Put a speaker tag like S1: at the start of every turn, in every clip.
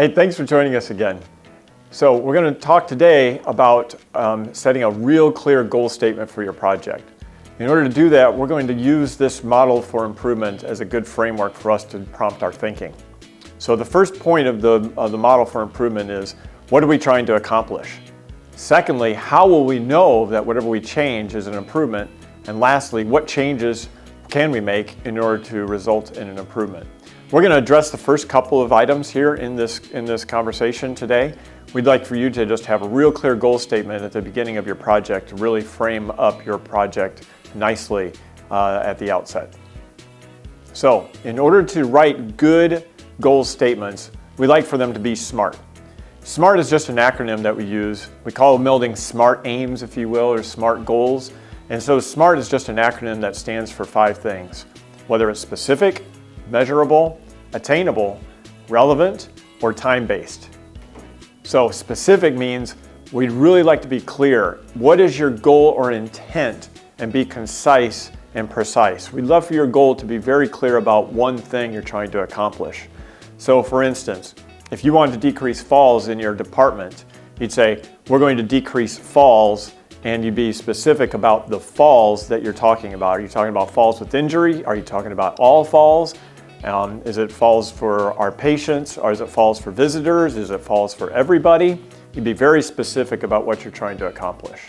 S1: Hey, thanks for joining us again. So we're going to talk today about setting a real clear goal statement for your project. In order to do that, we're going to use this model for improvement as a good framework for us to prompt our thinking. So the first point of the model for improvement is, what are we trying to accomplish? Secondly, how will we know that whatever we change is an improvement? And lastly, what changes can we make in order to result in an improvement? We're going to address the first couple of items here in this conversation today. We'd like for you to just have a real clear goal statement at the beginning of your project to really frame up your project nicely at the outset. So, in order to write good goal statements, we like for them to be SMART. SMART is just an acronym that we use. We call building SMART aims, if you will, or SMART goals. And so SMART is just an acronym that stands for 5 things, whether it's specific, measurable, attainable, relevant, or time-based. So specific means we'd really like to be clear. What is your goal or intent? And be concise and precise. We'd love for your goal to be very clear about one thing you're trying to accomplish. So for instance, if you wanted to decrease falls in your department, you'd say, we're going to decrease falls, and you'd be specific about the falls that you're talking about. Are you talking about falls with injury? Are you talking about all falls? Is it falls for our patients? Or is it falls for visitors? Is it falls for everybody? You'd be very specific about what you're trying to accomplish.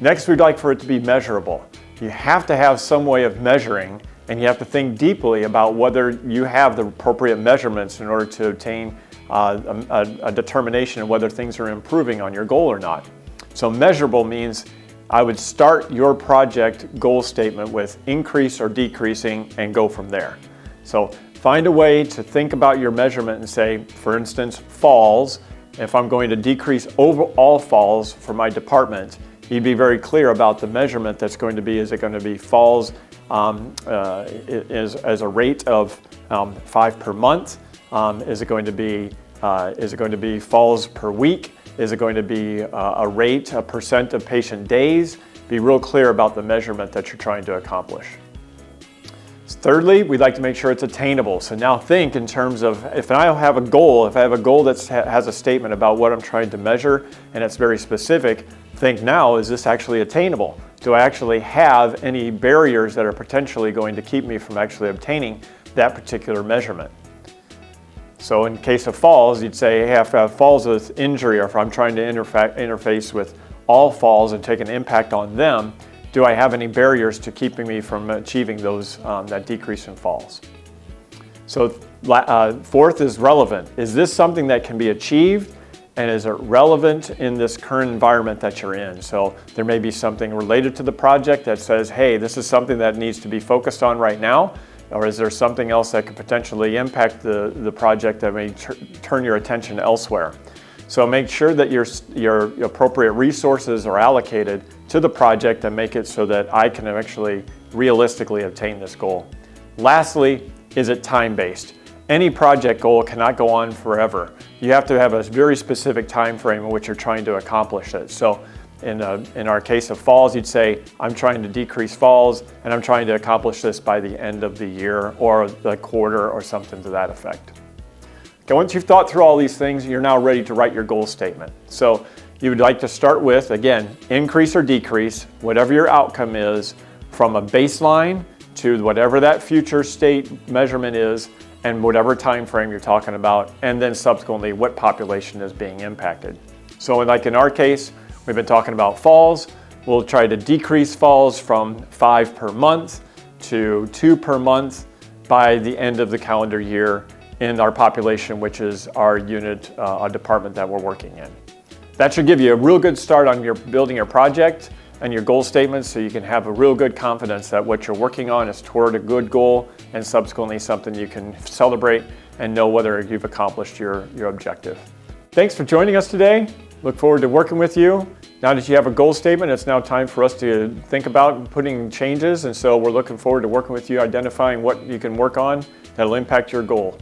S1: Next, we'd like for it to be measurable. You have to have some way of measuring, and you have to think deeply about whether you have the appropriate measurements in order to obtain a determination of whether things are improving on your goal or not. So measurable means I would start your project goal statement with increase or decreasing and go from there. So find a way to think about your measurement and say, for instance, falls. If I'm going to decrease overall falls for my department, you'd be very clear about the measurement that's going to be. Is it going to be falls as a rate of 5 per month? Is it going to be falls per week? Is it going to be a percent of patient days? Be real clear about the measurement that you're trying to accomplish. Thirdly, we'd like to make sure it's attainable. So now think in terms of, if I have a goal that has a statement about what I'm trying to measure and it's very specific, think now, is this actually attainable? Do I actually have any barriers that are potentially going to keep me from actually obtaining that particular measurement? So in case of falls, you'd say, hey, if I have falls with injury, or if I'm trying to interface with all falls and take an impact on them, do I have any barriers to keeping me from achieving those that decrease in falls? So fourth is relevant. Is this something that can be achieved, and is it relevant in this current environment that you're in? So there may be something related to the project that says, hey, this is something that needs to be focused on right now, or is there something else that could potentially impact the project that may turn your attention elsewhere? So make sure that your appropriate resources are allocated to the project and make it so that I can actually realistically obtain this goal. Lastly, is it time-based? Any project goal cannot go on forever. You have to have a very specific time frame in which you're trying to accomplish it. So in our case of falls, you'd say, I'm trying to decrease falls, and I'm trying to accomplish this by the end of the year or the quarter or something to that effect. Okay, once you've thought through all these things, you're now ready to write your goal statement. So you would like to start with, again, increase or decrease, whatever your outcome is, from a baseline to whatever that future state measurement is, and whatever time frame you're talking about, and then subsequently what population is being impacted. So like in our case, we've been talking about falls. We'll try to decrease falls from 5 per month to 2 per month by the end of the calendar year in our population, which is our unit, our department that we're working in. That should give you a real good start on building your project and your goal statements, so you can have a real good confidence that what you're working on is toward a good goal and subsequently something you can celebrate and know whether you've accomplished your objective. Thanks for joining us today. Look forward to working with you. Now that you have a goal statement, it's now time for us to think about putting changes, and so we're looking forward to working with you, identifying what you can work on that'll impact your goal.